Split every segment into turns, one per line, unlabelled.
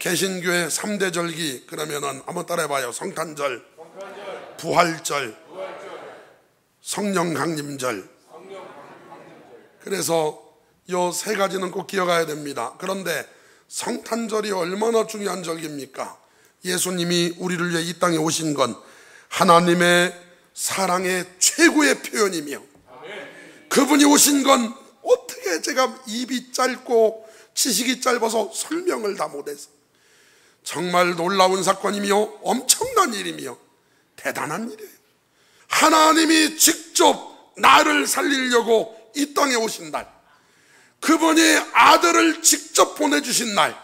개신교의 3대 절기 그러면은 한번 따라해봐요. 성탄절, 부활절, 성령 강림절. 그래서 요 세 가지는 꼭 기억해야 됩니다. 그런데 성탄절이 얼마나 중요한 절기입니까? 예수님이 우리를 위해 이 땅에 오신 건 하나님의 사랑의 최고의 표현이며, 그분이 오신 건 어떻게 제가 입이 짧고 지식이 짧아서 설명을 다 못해서 정말 놀라운 사건이며 엄청난 일이며 대단한 일이에요. 하나님이 직접 나를 살리려고 이 땅에 오신 날, 그분이 아들을 직접 보내주신 날,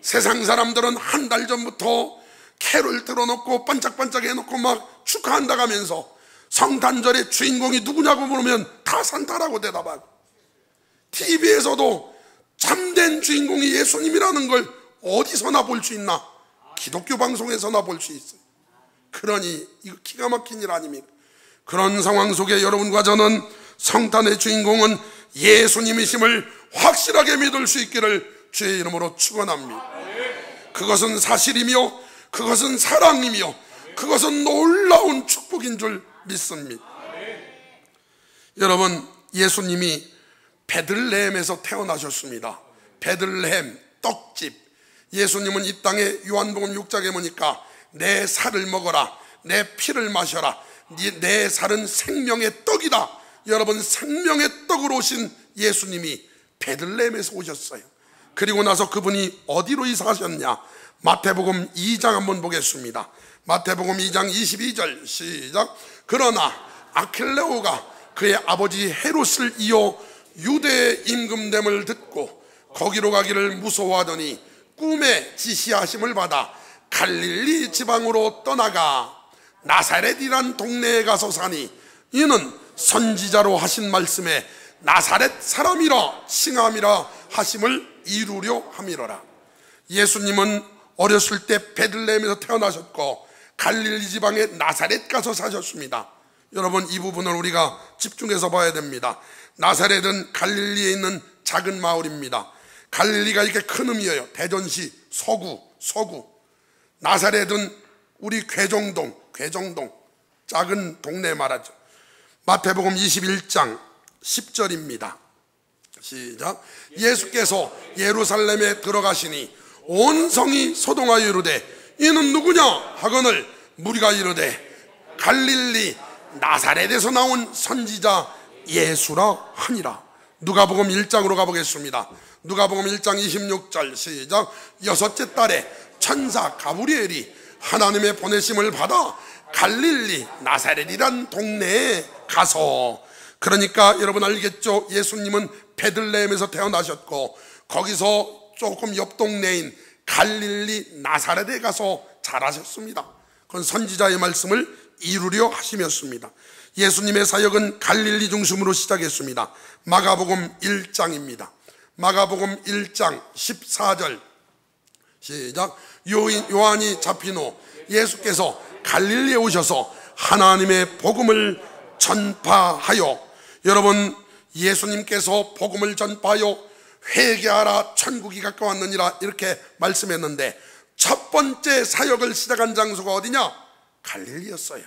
세상 사람들은 한 달 전부터 캐롤 틀어놓고 반짝반짝 해놓고 막 축하한다고 하면서 성탄절의 주인공이 누구냐고 물으면 다 산타라고 대답하고, TV에서도 참된 주인공이 예수님이라는 걸 어디서나 볼 수 있나? 기독교 방송에서나 볼 수 있어요. 그러니 이거 기가 막힌 일 아닙니까? 그런 상황 속에 여러분과 저는 성탄의 주인공은 예수님이심을 확실하게 믿을 수 있기를 주의 이름으로 축원합니다. 그것은 사실이며 그것은 사랑이며 그것은 놀라운 축복인 줄 믿습니다. 여러분, 예수님이 베들레헴에서 태어나셨습니다. 베들레헴 떡집. 예수님은 이 땅에 요한복음 6장에 보니까 내 살을 먹어라, 내 피를 마셔라, 내 살은 생명의 떡이다. 여러분, 생명의 떡으로 오신 예수님이 베들레헴에서 오셨어요. 그리고 나서 그분이 어디로 이사하셨냐? 마태복음 2장 한번 보겠습니다. 마태복음 2장 22절 시작. 그러나 아킬레오가 그의 아버지 헤롯을 이어 유대에 임금됨을 듣고 거기로 가기를 무서워하더니 꿈에 지시하심을 받아 갈릴리 지방으로 떠나가 나사렛이란 동네에 가서 사니 이는 선지자로 하신 말씀에 나사렛 사람이라 칭함이라 하심을 이루려 함이로라. 예수님은 어렸을 때 베들레헴에서 태어나셨고 갈릴리 지방의 나사렛 가서 사셨습니다. 여러분, 이 부분을 우리가 집중해서 봐야 됩니다. 나사렛은 갈릴리에 있는 작은 마을입니다. 갈릴리가 이렇게 큰 의미예요. 대전시 서구. 나사렛은 우리 괴정동 작은 동네 말하죠. 마태복음 21장 10절입니다. 시작. 예수께서 예루살렘에 들어가시니 온 성이 소동하여 이르되 이는 누구냐 하거늘 무리가 이르되 갈릴리 나사렛에서 나온 선지자 예수라 하니라. 누가복음 1장으로 가보겠습니다. 누가복음 1장 26절 시작. 여섯째 달에 천사 가브리엘이 하나님의 보내심을 받아 갈릴리 나사렛이란 동네에 가서, 그러니까 여러분 알겠죠? 예수님은 베들레헴에서 태어나셨고 거기서 조금 옆 동네인 갈릴리 나사렛에 가서 자라셨습니다. 그건 선지자의 말씀을 이루려 하심이었습니다. 예수님의 사역은 갈릴리 중심으로 시작했습니다. 마가복음 1장입니다. 마가복음 1장 14절 시작. 요한이 잡힌 후 예수께서 갈릴리에 오셔서 하나님의 복음을 전파하여, 여러분, 예수님께서 복음을 전파하여 회개하라 천국이 가까웠느니라 이렇게 말씀했는데 첫 번째 사역을 시작한 장소가 어디냐? 갈릴리였어요.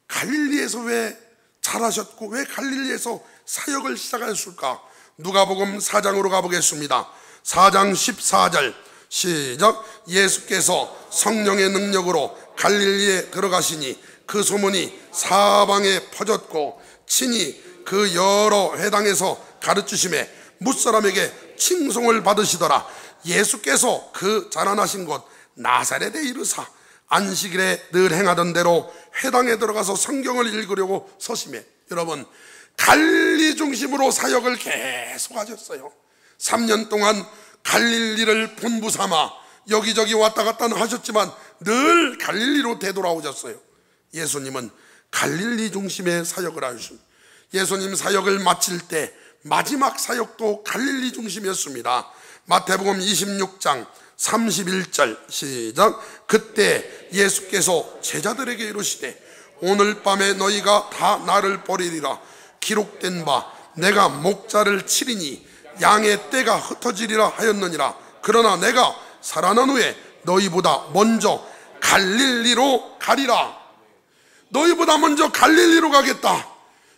갈릴리에서 왜 자라셨고 왜 갈릴리에서 사역을 시작하셨을까? 누가복음 4장으로 가보겠습니다. 4장 14절 시작. 예수께서 성령의 능력으로 갈릴리에 들어가시니 그 소문이 사방에 퍼졌고 친히 그 여러 회당에서 가르치심에 뭇사람에게 칭송을 받으시더라. 예수께서 그 자라나신 곳 나사렛에 이르사 안식일에 늘 행하던 대로 회당에 들어가서 성경을 읽으려고 서심해. 여러분, 갈릴리 중심으로 사역을 계속 하셨어요. 3년 동안 갈릴리를 본부 삼아 여기저기 왔다 갔다 하셨지만 늘 갈릴리로 되돌아오셨어요. 예수님은 갈릴리 중심의 사역을 하셨습니다. 예수님 사역을 마칠 때 마지막 사역도 갈릴리 중심이었습니다. 마태복음 26장 31절 시작. 그때 예수께서 제자들에게 이르시되 오늘 밤에 너희가 다 나를 버리리라. 기록된 바 내가 목자를 치리니 양의 떼가 흩어지리라 하였느니라. 그러나 내가 살아난 후에 너희보다 먼저 갈릴리로 가리라. 너희보다 먼저 갈릴리로 가겠다.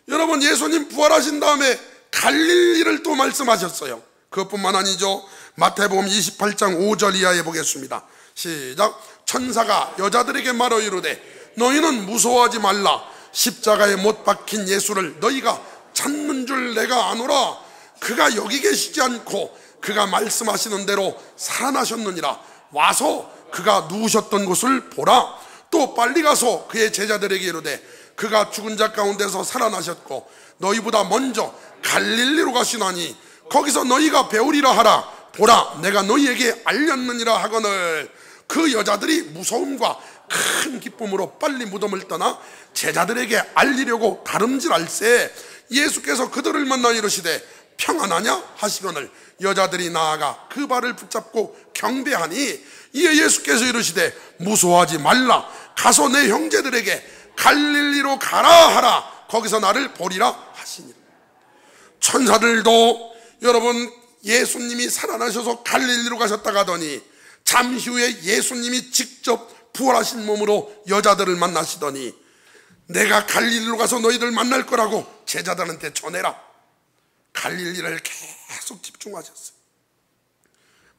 여러분, 예수님 부활하신 다음에 갈릴리를 또 말씀하셨어요. 그것뿐만 아니죠. 마태복음 28장 5절 이하에 보겠습니다. 시작. 천사가 여자들에게 말하여 이르되 너희는 무서워하지 말라. 십자가에 못 박힌 예수를 너희가 찾는 줄 내가 아노라. 그가 여기 계시지 않고 그가 말씀하시는 대로 살아나셨느니라. 와서 그가 누우셨던 곳을 보라. 또 빨리 가서 그의 제자들에게 이르되 그가 죽은 자 가운데서 살아나셨고 너희보다 먼저 갈릴리로 가시나니 거기서 너희가 배우리라 하라. 보라, 내가 너희에게 알렸느니라 하거늘. 그 여자들이 무서움과 큰 기쁨으로 빨리 무덤을 떠나 제자들에게 알리려고 다름질할새 예수께서 그들을 만나 이르시되 평안하냐 하시거늘 여자들이 나아가 그 발을 붙잡고 경배하니 이에 예수께서 이르시되 무서워하지 말라. 가서 내 형제들에게 갈릴리로 가라 하라. 거기서 나를 보리라 하시니. 천사들도 여러분 예수님이 살아나셔서 갈릴리로 가셨다가 하더니 잠시 후에 예수님이 직접 부활하신 몸으로 여자들을 만나시더니 내가 갈릴리로 가서 너희들 만날 거라고 제자들한테 전해라. 갈릴리를 계속 집중하셨어요.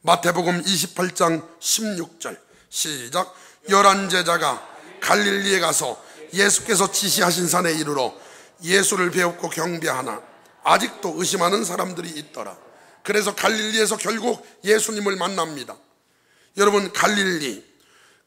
마태복음 28장 16절 시작. 11 제자가 갈릴리에 가서 예수께서 지시하신 산에 이르러 예수를 배웠고 경배하나 아직도 의심하는 사람들이 있더라. 그래서 갈릴리에서 결국 예수님을 만납니다. 여러분, 갈릴리,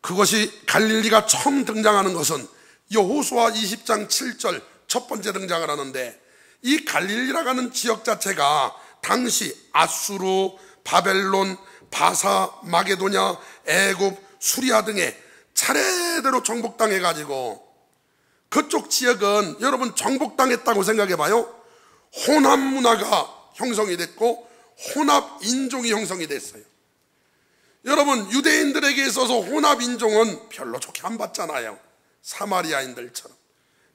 그것이 갈릴리가 처음 등장하는 것은 여호수아 20장 7절 첫 번째 등장을 하는데, 이 갈릴리라고 하는 지역 자체가 당시 아수르, 바벨론, 바사, 마게도냐, 애굽, 수리아 등에 차례대로 정복당해 가지고 그쪽 지역은 여러분 정복당했다고 생각해 봐요. 혼합 문화가 형성이 됐고 혼합 인종이 형성이 됐어요. 여러분, 유대인들에게 있어서 혼합 인종은 별로 좋게 안 봤잖아요. 사마리아인들처럼.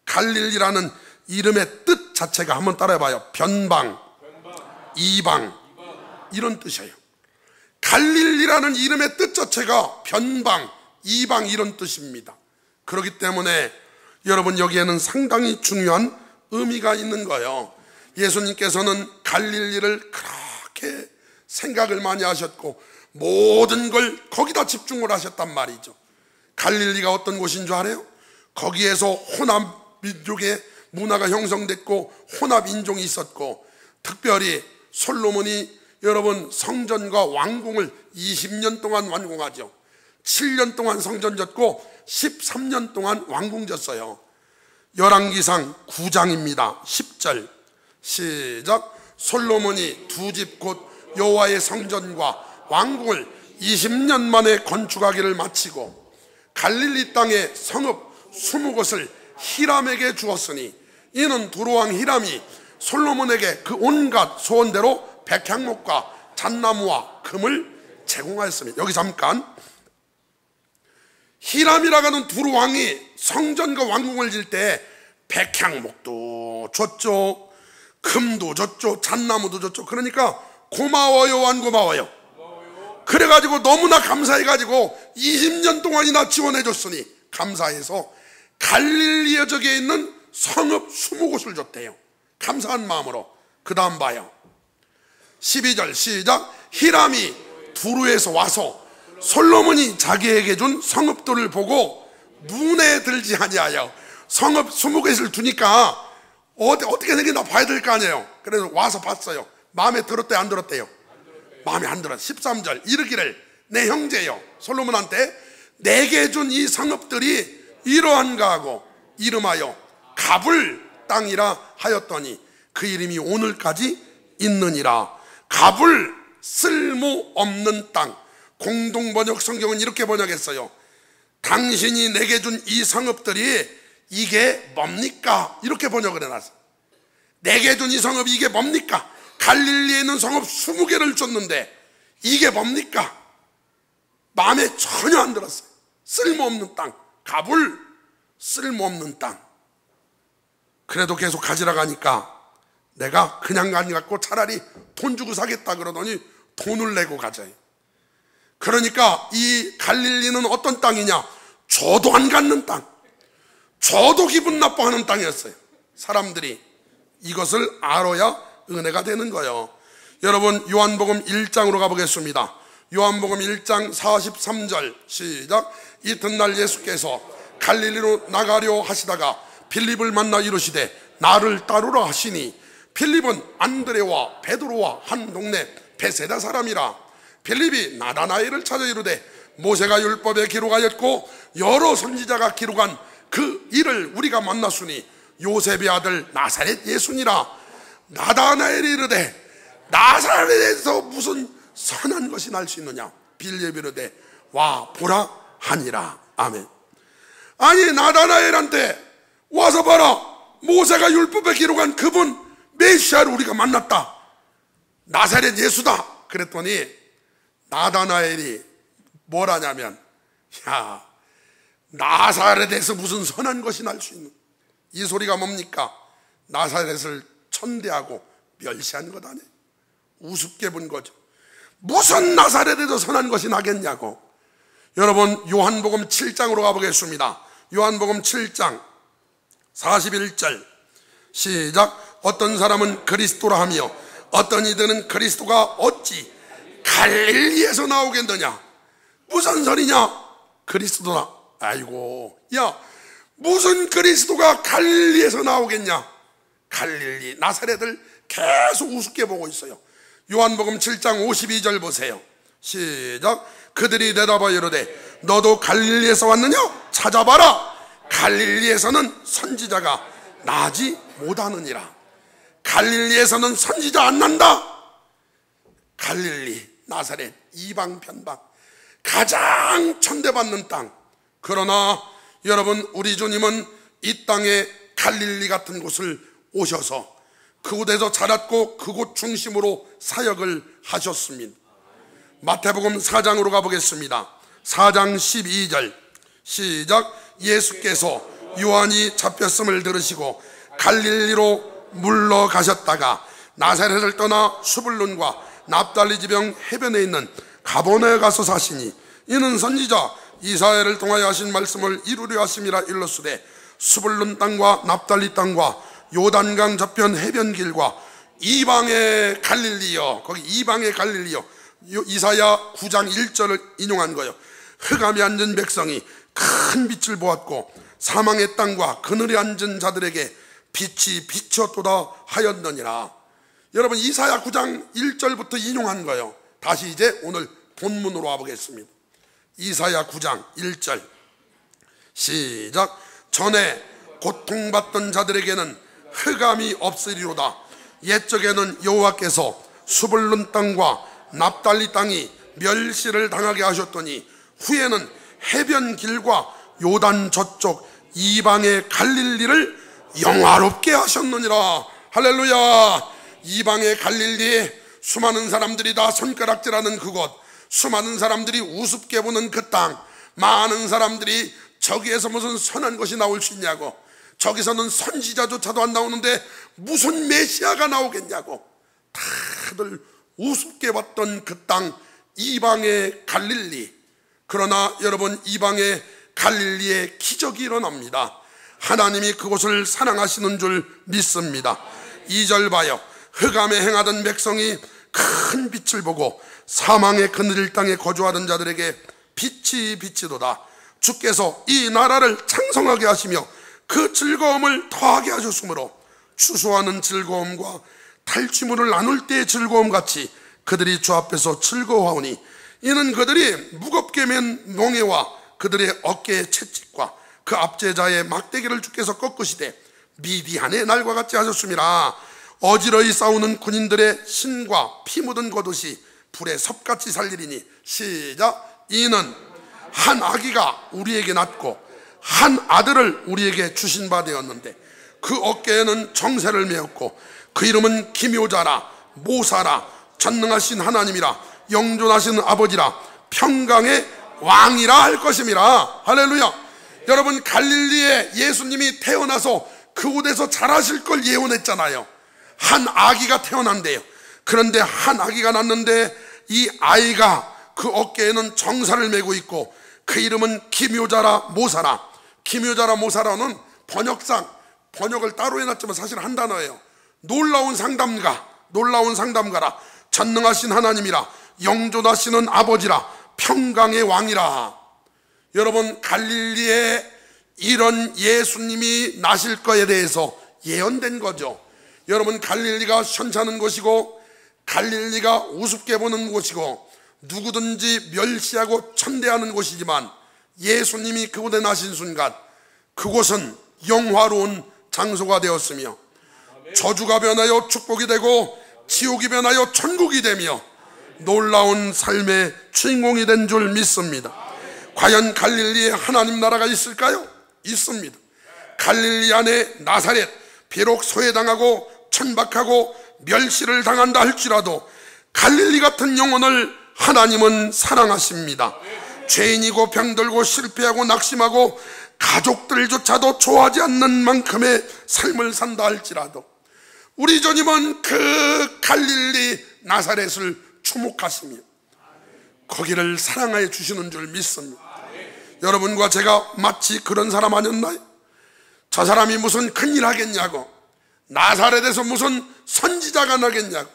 갈릴리라는 이름의 뜻 자체가 한번 따라해봐요. 변방, 이방, 이런 뜻이에요. 갈릴리라는 이름의 뜻 자체가 변방, 이방 이런 뜻입니다. 그렇기 때문에 여러분 여기에는 상당히 중요한 의미가 있는 거예요. 예수님께서는 갈릴리를 그렇게 생각을 많이 하셨고 모든 걸 거기다 집중을 하셨단 말이죠. 갈릴리가 어떤 곳인 줄 알아요? 거기에서 혼합 민족의 문화가 형성됐고 혼합 인종이 있었고, 특별히 솔로몬이 여러분 성전과 왕궁을 20년 동안 완공하죠. 7년 동안 성전 졌고 13년 동안 왕궁 졌어요. 열왕기상 9장입니다 10절 시작. 솔로몬이 두 집 곧 여호와의 성전과 왕궁을 20년 만에 건축하기를 마치고 갈릴리 땅에 성읍 20곳을 히람에게 주었으니 이는 두로왕 히람이 솔로몬에게 그 온갖 소원대로 백향목과 잣나무와 금을 제공하였습니다. 여기 잠깐, 히람이라고 하는 두로왕이 성전과 왕궁을 질 때 백향목도 줬죠, 금도 줬죠, 잣나무도 줬죠. 그러니까 고마워요, 안 고마워요? 그래가지고 너무나 감사해가지고 20년 동안이나 지원해줬으니 감사해서 갈릴리 지역에 있는 성읍 20곳을 줬대요. 감사한 마음으로. 그 다음 봐요. 12절 시작. 히람이 두루에서 와서 솔로몬이 자기에게 준 성읍들을 보고 눈에 들지 아니하여, 성읍 20곳을 두니까 어떻게 생겼나 봐야 될 거 아니에요. 그래서 와서 봤어요. 마음에 들었대요, 안 들었대요? 마음에 안 들었어요. 13절 이르기를 내 형제여 솔로몬한테 내게 준 이 성읍들이 이러한가 하고 이름하여 갑을 땅이라 하였더니 그 이름이 오늘까지 있느니라. 갑을 쓸모없는 땅. 공동번역 성경은 이렇게 번역했어요. 당신이 내게 준 이 성읍들이 이게 뭡니까? 이렇게 번역을 해놨어요. 내게 준 이 성읍이 이게 뭡니까? 갈릴리에 있는 성읍 20개를 줬는데 이게 뭡니까? 마음에 전혀 안 들었어요. 쓸모없는 땅. 갑을 쓸모없는 땅. 그래도 계속 가지라 가니까 내가 그냥 안 갖고 차라리 돈 주고 사겠다 그러더니 돈을 내고 가져요. 그러니까 이 갈릴리는 어떤 땅이냐? 저도 안 갖는 땅, 저도 기분 나빠하는 땅이었어요. 사람들이 이것을 알아야 은혜가 되는 거예요. 여러분, 요한복음 1장으로 가보겠습니다. 요한복음 1장 43절 시작. 이튿날 예수께서 갈릴리로 나가려 하시다가 빌립을 만나 이르시되 나를 따르라 하시니, 빌립은 안드레와 베드로와 한 동네 베세다 사람이라. 빌립이 나다나엘을 찾아 이르되 모세가 율법에 기록하였고 여러 선지자가 기록한 그 일을 우리가 만났으니 요셉의 아들 나사렛 예수니라. 나다나엘이 이르되 나사렛에서 무슨 선한 것이 날 수 있느냐? 빌립이 이르되 와 보라 하니라. 아멘. 아니, 나다나엘한테 와서 봐라, 모세가 율법에 기록한 그분 메시아를 우리가 만났다, 나사렛 예수다. 그랬더니 나다나엘이 뭘 하냐면, 야, 나사렛에서 무슨 선한 것이 날 수 있는, 이 소리가 뭡니까? 나사렛을 천대하고 멸시한 것 아니에요. 우습게 본 거죠. 무슨 나사렛에서 선한 것이 나겠냐고. 여러분, 요한복음 7장으로 가보겠습니다. 요한복음 7장 41절 시작. 어떤 사람은 그리스도라 하며 어떤 이들은 그리스도가 어찌 갈릴리에서 나오겠느냐? 무슨 소리냐? 그리스도라. 아이고, 야, 무슨 그리스도가 갈릴리에서 나오겠냐? 갈릴리, 나사렛을 계속 우습게 보고 있어요. 요한복음 7장 52절 보세요. 시작. 그들이 대답하여 이르되 너도 갈릴리에서 왔느냐? 찾아봐라, 갈릴리에서는 선지자가 나지 못하느니라. 갈릴리에서는 선지자 안 난다. 갈릴리, 나사렛, 이방 편방, 가장 천대받는 땅. 그러나 여러분, 우리 주님은 이 땅에 갈릴리 같은 곳을 오셔서 그곳에서 자랐고 그곳 중심으로 사역을 하셨습니다. 마태복음 4장으로 가보겠습니다. 4장 12절 시작. 예수께서 요한이 잡혔음을 들으시고 갈릴리로 물러가셨다가 나사렛을 떠나 수불론과 납달리 지방 해변에 있는 가버나에 가서 사시니, 이는 선지자 이사야를 통하여 하신 말씀을 이루려 하심이라 일렀으되 수불론 땅과 납달리 땅과 요단강 저편 해변길과 이방의 갈릴리여, 거기 이방의 갈릴리여, 이사야 9장 1절을 인용한 거예요. 흑암에 앉은 백성이 큰 빛을 보았고 사망의 땅과 그늘에 앉은 자들에게 빛이 비쳤도다 하였느니라. 여러분, 이사야 9장 1절부터 인용한 거예요. 다시 이제 오늘 본문으로 와보겠습니다. 이사야 9장 1절 시작. 전에 고통받던 자들에게는 흑암이 없으리로다. 옛적에는 여호와께서 수불론 땅과 납달리 땅이 멸시를 당하게 하셨더니 후에는 해변길과 요단 저쪽 이방의 갈릴리를 영화롭게 하셨느니라. 할렐루야. 이방의 갈릴리, 수많은 사람들이 다 손가락질하는 그곳, 수많은 사람들이 우습게 보는 그 땅, 많은 사람들이 저기에서 무슨 선한 것이 나올 수 있냐고, 저기서는 선지자조차도 안 나오는데 무슨 메시아가 나오겠냐고 다들 우습게 봤던 그 땅, 이방의 갈릴리. 그러나 여러분, 이방의 갈릴리에 기적이 일어납니다. 하나님이 그곳을 사랑하시는 줄 믿습니다. 2절 봐요. 흑암에 행하던 백성이 큰 빛을 보고 사망의 그늘 땅에 거주하던 자들에게 빛이 비치도다. 주께서 이 나라를 창성하게 하시며 그 즐거움을 더하게 하셨으므로 추수하는 즐거움과 탈취물을 나눌 때의 즐거움 같이 그들이 주 앞에서 즐거워하오니, 이는 그들이 무겁게 맨 몽에와 그들의 어깨의 채찍과 그 압제자의 막대기를 주께서 꺾으시되 미디안의 날과 같이 하셨음이라. 어지러이 싸우는 군인들의 신과 피 묻은 겉옷이 불에 섭같이 살리리니. 시작. 이는 한 아기가 우리에게 낳고 한 아들을 우리에게 주신 바 되었는데 그 어깨에는 정세를 메었고 그 이름은 기묘자라, 모사라, 전능하신 하나님이라, 영존하신 아버지라, 평강의 왕이라 할 것임이라. 할렐루야. 여러분, 갈릴리에 예수님이 태어나서 그곳에서 자라실 걸 예언했잖아요. 한 아기가 태어난대요. 그런데 한 아기가 낳는데 이 아이가 그 어깨에는 정사를 메고 있고 그 이름은 기묘자라 모사라. 기묘자라 모사라는 번역을 따로 해놨지만 사실 한 단어예요. 놀라운 상담가라. 전능하신 하나님이라. 영존하시는 아버지라. 평강의 왕이라. 여러분, 갈릴리에 이런 예수님이 나실 거에 대해서 예언된 거죠. 여러분, 갈릴리가 현찮은 곳이고 갈릴리가 우습게 보는 곳이고 누구든지 멸시하고 천대하는 곳이지만 예수님이 그곳에 나신 순간 그곳은 영화로운 장소가 되었으며 저주가 변하여 축복이 되고 지옥이 변하여 천국이 되며 놀라운 삶의 주인공이 된 줄 믿습니다. 과연 갈릴리에 하나님 나라가 있을까요? 있습니다. 갈릴리 안에 나사렛, 비록 소외당하고 천박하고 멸시를 당한다 할지라도 갈릴리 같은 영혼을 하나님은 사랑하십니다. 죄인이고 병들고 실패하고 낙심하고 가족들조차도 좋아하지 않는 만큼의 삶을 산다 할지라도 우리 주님은 그 갈릴리 나사렛을 주목하시며 거기를 사랑하여 주시는 줄 믿습니다. 여러분과 제가 마치 그런 사람 아니었나요? 저 사람이 무슨 큰일 하겠냐고, 나사렛에서 무슨 선지자가 나겠냐고,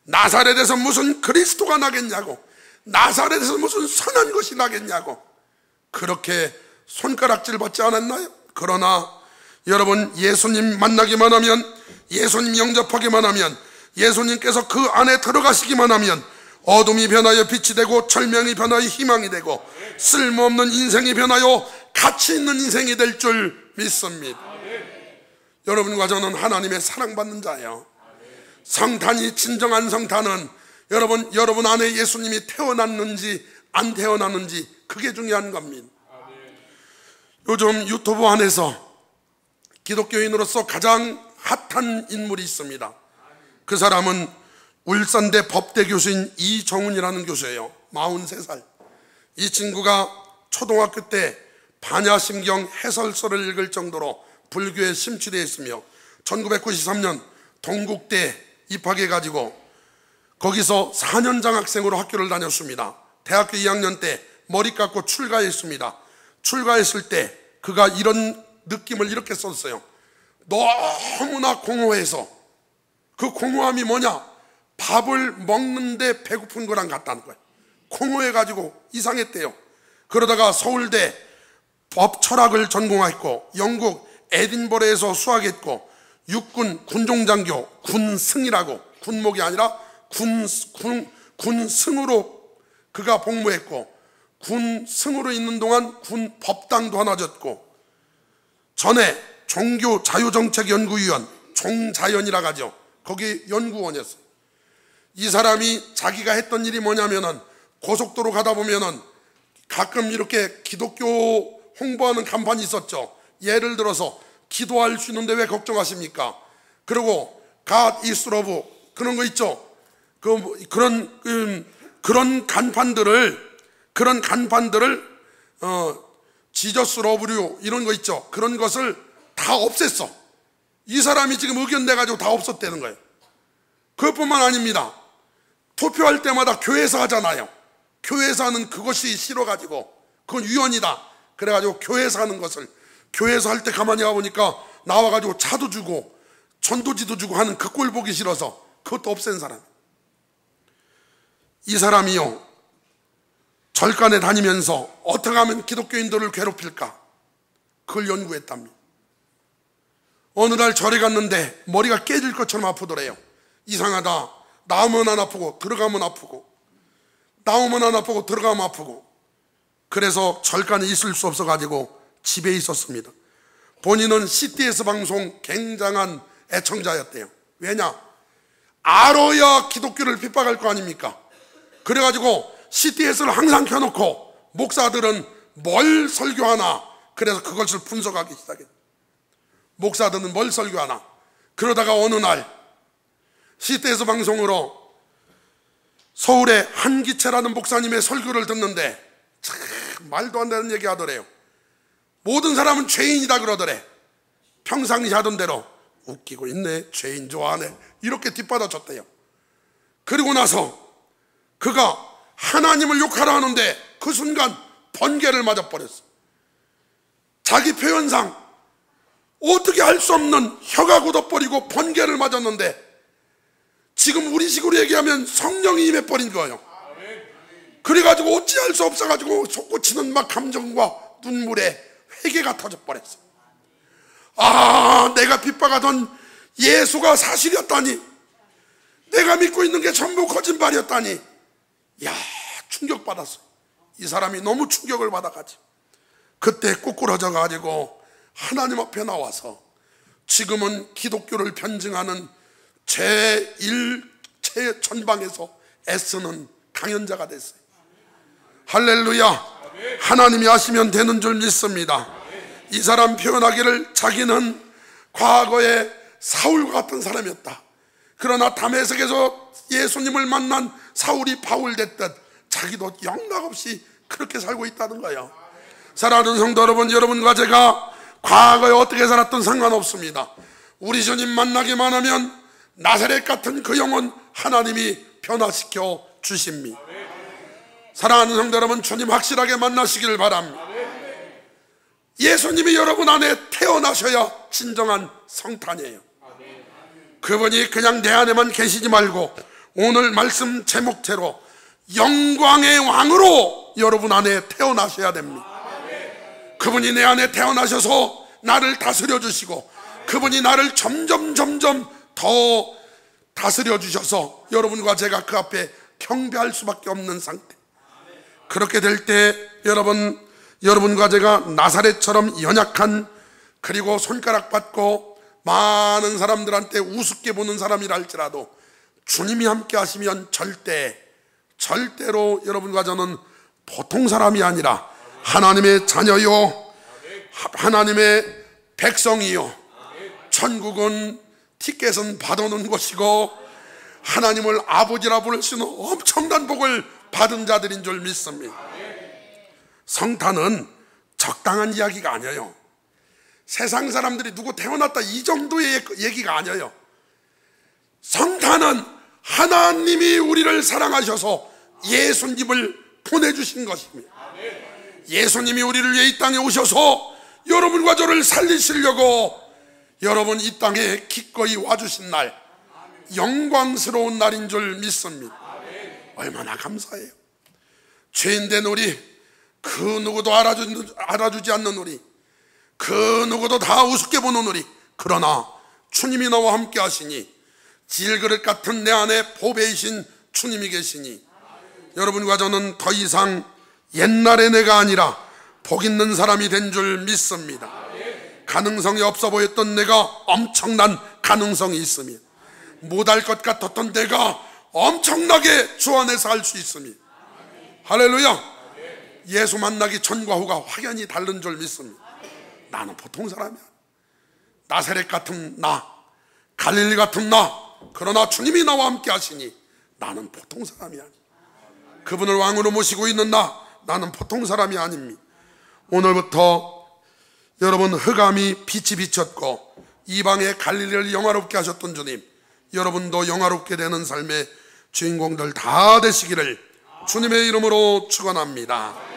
나사렛에서 무슨 그리스도가 나겠냐고, 나사렛에서 무슨 선한 것이 나겠냐고 그렇게 손가락질 받지 않았나요? 그러나 여러분, 예수님 만나기만 하면, 예수님 영접하기만 하면, 예수님께서 그 안에 들어가시기만 하면 어둠이 변하여 빛이 되고 절명이 변하여 희망이 되고 쓸모없는 인생이 변하여 가치 있는 인생이 될 줄 믿습니다. 여러분과 저는 하나님의 사랑받는 자예요. 성탄이 진정한 성탄은 여러분 안에 예수님이 태어났는지 안 태어났는지 그게 중요한 겁니다. 요즘 유튜브 안에서 기독교인으로서 가장 핫한 인물이 있습니다. 그 사람은 울산대 법대 교수인 이정훈이라는 교수예요. 43살. 이 친구가 초등학교 때 반야심경 해설서를 읽을 정도로 불교에 심취되어 있으며 1993년 동국대 입학해가지고 거기서 4년 장학생으로 학교를 다녔습니다. 대학교 2학년 때 머리 깎고 출가했습니다. 출가했을 때 그가 이런 느낌을 이렇게 썼어요. 너무나 공허해서, 그 공허함이 뭐냐? 밥을 먹는데 배고픈 거랑 같다는 거예요. 공허해가지고 이상했대요. 그러다가 서울대 법 철학을 전공했고 영국 에딘버러에서 수학했고 육군 군종장교, 군승이라고, 군목이 아니라 군승으로 그가 복무했고 군승으로 있는 동안 군 법당도 하나 졌고 전에 종교자유정책연구위원, 종자연이라고 하죠. 거기 연구원이었어요. 이 사람이 자기가 했던 일이 뭐냐면은 고속도로 가다 보면은 가끔 이렇게 기독교 홍보하는 간판이 있었죠. 예를 들어서 기도할 수 있는데 왜 걱정하십니까? 그리고 God is love 그런 거 있죠. 그런 간판들을 지저스 러브류 이런 거 있죠. 그런 것을 다 없앴어. 이 사람이 지금 의견 내가지고 다 없었다는 거예요. 그것뿐만 아닙니다. 투표할 때마다 교회에서 하잖아요. 교회에서 하는 그것이 싫어가지고 그건 위헌이다 그래가지고 교회에서 하는 것을, 교회에서 할 때 가만히 가보니까 나와가지고 차도 주고 전도지도 주고 하는 그 꼴 보기 싫어서 그것도 없앤 사람. 이 사람이요, 절간에 다니면서 어떻게 하면 기독교인들을 괴롭힐까 그걸 연구했답니다. 어느 날 절에 갔는데 머리가 깨질 것처럼 아프더래요. 이상하다. 나오면 안 아프고 들어가면 아프고, 나오면 안 아프고 들어가면 아프고. 그래서 절간에 있을 수 없어가지고 집에 있었습니다. 본인은 CTS 방송 굉장한 애청자였대요. 왜냐? 알아야 기독교를 핍박할 거 아닙니까? 그래가지고 CTS를 항상 켜놓고 목사들은 뭘 설교하나, 그래서 그것을 분석하기 시작했어요. 목사들은 뭘 설교하나. 그러다가 어느 날 CTS 방송으로 서울의 한기채라는 목사님의 설교를 듣는데 참 말도 안 되는 얘기 하더래요. 모든 사람은 죄인이다 그러더래. 평상시 하던 대로 웃기고 있네, 죄인 좋아하네, 이렇게 뒷받아쳤대요. 그리고 나서 그가 하나님을 욕하라 하는데 그 순간 번개를 맞아버렸어. 자기 표현상 어떻게 할 수 없는 혀가 굳어버리고 번개를 맞았는데 지금 우리식으로 얘기하면 성령이 임해버린 거예요. 그래가지고 어찌할 수 없어가지고 솟구치는 막 감정과 눈물에 회개가 터져버렸어. 아, 내가 핍박하던 예수가 사실이었다니, 내가 믿고 있는 게 전부 거짓말이었다니. 야, 충격받았어. 이 사람이 너무 충격을 받아가지고 그때 꼬꾸러져 가지고 하나님 앞에 나와서 지금은 기독교를 변증하는 제1최전방에서 애쓰는 강연자가 됐어요. 할렐루야. 하나님이 하시면 되는 줄 믿습니다. 이 사람 표현하기를 자기는 과거에 사울과 같은 사람이었다. 그러나 다메섹에서 예수님을 만난 사울이 바울 됐듯 자기도 영락없이 그렇게 살고 있다는 거예요. 사랑하는 성도 여러분, 여러분과 제가 과거에 어떻게 살았든 상관없습니다. 우리 주님 만나기만 하면 나사렛 같은 그 영혼 하나님이 변화시켜 주십니다. 사랑하는 성도 여러분, 주님 확실하게 만나시기를 바랍니다. 예수님이 여러분 안에 태어나셔야 진정한 성탄이에요. 그분이 그냥 내 안에만 계시지 말고 오늘 말씀 제목대로 영광의 왕으로 여러분 안에 태어나셔야 됩니다. 그분이 내 안에 태어나셔서 나를 다스려 주시고 그분이 나를 점점 더 다스려 주셔서 여러분과 제가 그 앞에 경배할 수밖에 없는 상태. 그렇게 될 때 여러분과 제가 나사렛처럼 연약한, 그리고 손가락 받고 많은 사람들한테 우습게 보는 사람이라 할지라도 주님이 함께 하시면 절대로 여러분과 저는 보통 사람이 아니라 하나님의 자녀요, 하나님의 백성이요, 천국은 티켓은 받아놓은 것이고 하나님을 아버지라 부를 수 있는 엄청난 복을 받은 자들인 줄 믿습니다. 성탄은 적당한 이야기가 아니에요. 세상 사람들이 누구 태어났다 이 정도의 얘기가 아니에요. 성탄은 하나님이 우리를 사랑하셔서 예수님을 보내주신 것입니다. 예수님이 우리를 위해 이 땅에 오셔서 여러분과 저를 살리시려고 여러분 이 땅에 기꺼이 와주신 날, 영광스러운 날인 줄 믿습니다. 얼마나 감사해요. 죄인된 우리, 그 누구도 알아주지 않는 우리, 그 누구도 다 우습게 보는 우리, 그러나 주님이 나와 함께 하시니 질그릇 같은 내 안에 보배이신 주님이 계시니 여러분과 저는 더 이상 옛날의 내가 아니라 복 있는 사람이 된 줄 믿습니다. 가능성이 없어 보였던 내가 엄청난 가능성이 있습니다. 못할 것 같았던 내가 엄청나게 주 안에서 할 수 있습니다. 할렐루야. 예수 만나기 전과 후가 확연히 다른 줄 믿습니다. 나는 보통 사람이야. 나사렛 같은 나, 갈릴리 같은 나, 그러나 주님이 나와 함께 하시니 나는 보통 사람이 아니야. 그분을 왕으로 모시고 있는 나는 보통 사람이 아닙니다. 오늘부터 여러분 흑암이 빛이 비쳤고 이방의 갈릴리를 영화롭게 하셨던 주님, 여러분도 영화롭게 되는 삶의 주인공들 다 되시기를 주님의 이름으로 축원합니다.